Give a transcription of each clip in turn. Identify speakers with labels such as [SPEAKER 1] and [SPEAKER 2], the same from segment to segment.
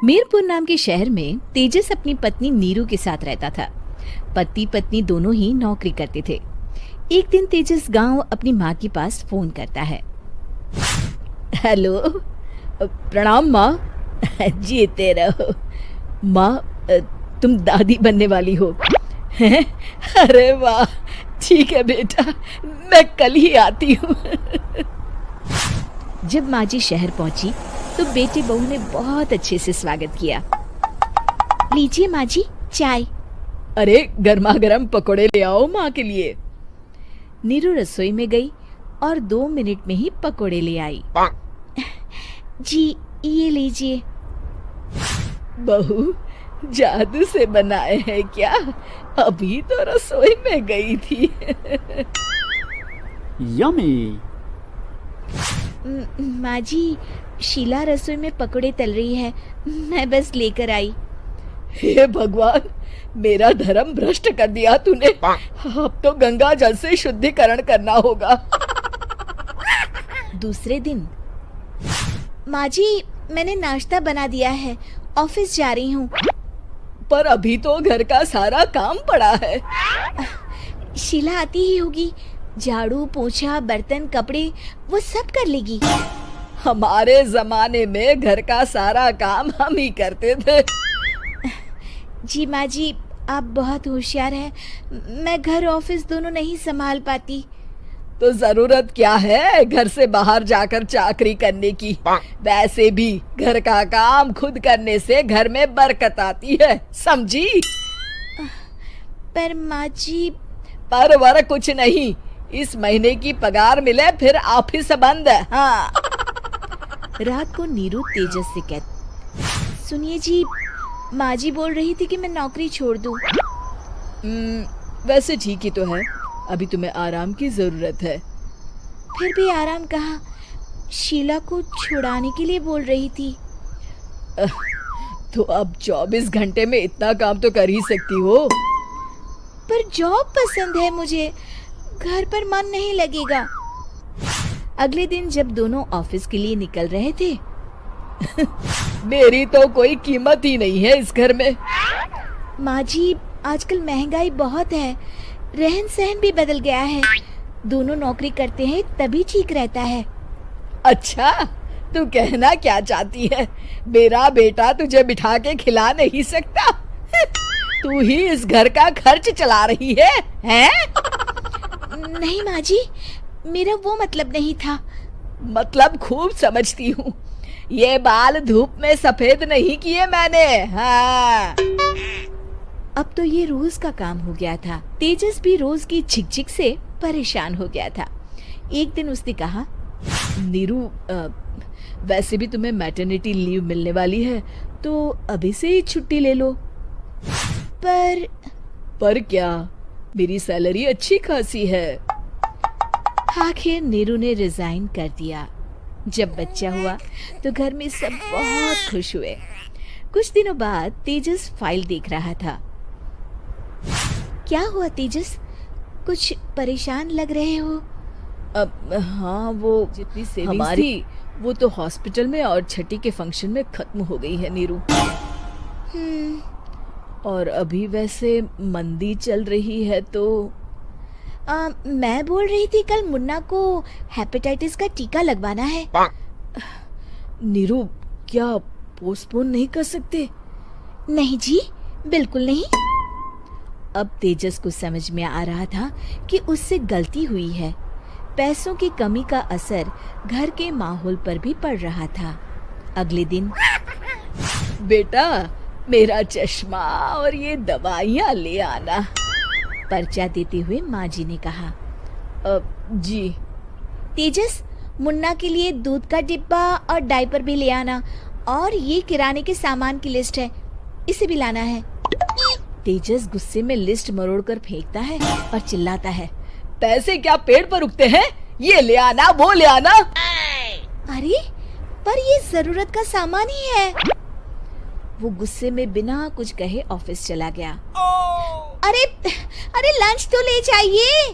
[SPEAKER 1] मीरपुर नाम के शहर में तेजस अपनी पत्नी नीरू के साथ रहता था। पति पत्नी दोनों ही नौकरी करते थे। एक दिन तेजस गांव अपनी माँ के पास फोन करता है। हेलो, प्रणाम माँ। जीते रहो माँ, तुम दादी बनने वाली हो। अरे वाह, ठीक है बेटा, मैं कल ही आती हूँ। जब माँ जी शहर पहुंची तो बेटे बहू ने बहुत अच्छे से स्वागत किया। लीजिए माँ जी, चाय। अरे गर्मा गर्म पकोड़े ले आओ माँ के लिए। नीरू रसोई में गई और 2 मिनट में ही पकोड़े ले आई। जी ये लीजिए। बहू, जादू से बनाए हैं क्या? अभी तो रसोई में गई थी।
[SPEAKER 2] यम्मी।
[SPEAKER 1] माँ जी, शीला रसोई में पकोड़े तल रही है, मैं बस लेकर आई। हे भगवान, मेरा धर्म भ्रष्ट कर दिया तूने। अब तो गंगा जल से शुद्धिकरण करना होगा। दूसरे दिन, माँ जी मैंने नाश्ता बना दिया है, ऑफिस जा रही हूँ। पर अभी तो घर का सारा काम पड़ा है। शीला आती ही होगी, झाड़ू पोछा बर्तन कपड़े वो सब कर लेगी। हमारे जमाने में घर का सारा काम हम ही करते थे। जी माँ जी, आप बहुत होशियार हैं, मैं घर ऑफिस दोनों नहीं संभाल पाती। तो जरूरत क्या है घर से बाहर जाकर चाकरी करने की? वैसे भी घर का काम खुद करने से घर में बरकत आती है, समझी? पर माँ जी। पर वर कुछ नहीं, इस महीने की पगार मिले फिर ऑफिस बंद है। हाँ। रात को नीरू तेजस से कहती, सुनिए जी, माँ जी बोल रही थी कि मैं नौकरी छोड़ दूं। वैसे ठीक ही तो है, अभी तुम्हें आराम की जरूरत है। फिर भी आराम कहाँ, शीला को छुड़ाने के लिए बोल रही थी। तो अब 24 घंटे में इतना काम तो कर ही सकती हो। पर जॉब पसंद है मुझे, घर पर मन नहीं लगेगा। अगले दिन जब दोनों ऑफिस के लिए निकल रहे थे, मेरी तो कोई कीमत ही नहीं है इस घर में। माँ जी, आजकल महंगाई बहुत है, रहन सहन भी बदल गया है, दोनों नौकरी करते हैं तभी ठीक रहता है। अच्छा, तू कहना क्या चाहती है? मेरा बेटा तुझे बिठा के खिला नहीं सकता? तू ही इस घर का खर्च चला रही है, हैं? नहीं माँ जी, मेरा वो मतलब नहीं था। मतलब खूब समझती हूँ, ये बाल धूप में सफेद नहीं किए मैंने। हाँ। अब तो ये रोज का काम हो गया था। तेजस भी रोज की झिकझिक से परेशान हो गया था। एक दिन उसने कहा, नीरू, वैसे भी तुम्हें मैटरनिटी लीव मिलने वाली है, तो अभी से ही छुट्टी ले लो। पर क्या, मेरी सैलरी अच्छी खासी है। आखिर नीरू ने रिजाइन कर दिया। जब बच्चा हुआ तो घर में सब बहुत खुश हुए। कुछ दिनों बाद तेजस फाइल देख रहा था। क्या हुआ तेजस, कुछ परेशान लग रहे हो? अब हाँ, वो जितनी सेविंग्स हमारी थी वो तो हॉस्पिटल में और छठी के फंक्शन में खत्म हो गई है नीरू। और अभी वैसे मंदी चल रही है तो मैं बोल रही थी कल मुन्ना को हेपेटाइटिस का टीका लगवाना है। नीरू, क्या पोस्टपोन नहीं कर सकते? नहीं जी, बिल्कुल नहीं। अब तेजस को समझ में आ रहा था कि उससे गलती हुई है। पैसों की कमी का असर घर के माहौल पर भी पड़ रहा था। अगले दिन, बेटा मेरा चश्मा और ये दवाइयाँ ले आना, पर्चा देते हुए माँ जी ने कहा। जी। तेजस, मुन्ना के लिए दूध का डिब्बा और डायपर भी ले आना, और ये किराने के सामान की लिस्ट है, इसे भी लाना है। तेजस गुस्से में लिस्ट मरोड़कर फेंकता है और चिल्लाता है, पैसे क्या पेड़ पर उगते हैं? ये ले आना, वो ले आना। अरे पर ये जरूरत का सामान ही है। वो गुस्से में बिना कुछ कहे ऑफिस चला गया। अरे लंच तो ले जाइए।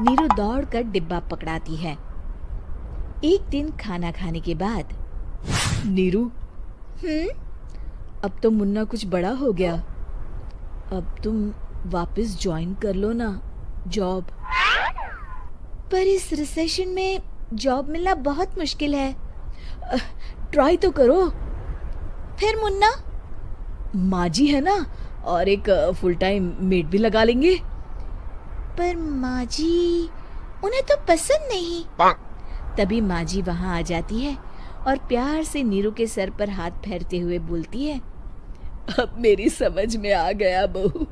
[SPEAKER 1] नीरू दौड़कर डिब्बा पकड़ाती है। एक दिन खाना खाने के बाद, नीरू, अब तो मुन्ना कुछ बड़ा हो गया। अब तुम वापस ज्वाइन कर लो ना जॉब। पर इस रिसेशन में जॉब मिलना बहुत मुश्किल है। ट्राई तो करो। फिर मुन्ना? माँ जी है ना, और एक फुल टाइम मेड भी लगा लेंगे। पर माँ जी, उन्हें तो पसंद नहीं। तभी माँ जी वहाँ आ जाती है और प्यार से नीरू के सर पर हाथ फेरते हुए बोलती है, अब मेरी समझ में आ गया बहू,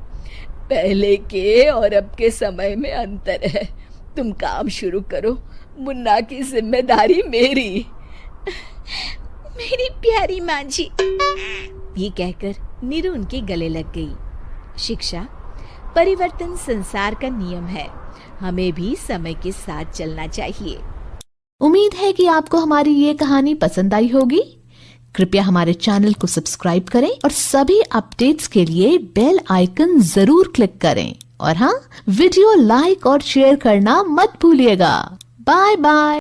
[SPEAKER 1] पहले के और अब के समय में अंतर है। तुम काम शुरू करो, मुन्ना की जिम्मेदारी मेरी। मेरी प्यारी माँ जी। ये कहकर नीरू उनके गले लग गई। शिक्षा, परिवर्तन संसार का नियम है, हमें भी समय के साथ चलना चाहिए।
[SPEAKER 2] उम्मीद है कि आपको हमारी ये कहानी पसंद आई होगी। कृपया हमारे चैनल को सब्सक्राइब करें और सभी अपडेट्स के लिए बेल आइकन जरूर क्लिक करें। और हाँ, वीडियो लाइक और शेयर करना मत भूलिएगा। Bye bye.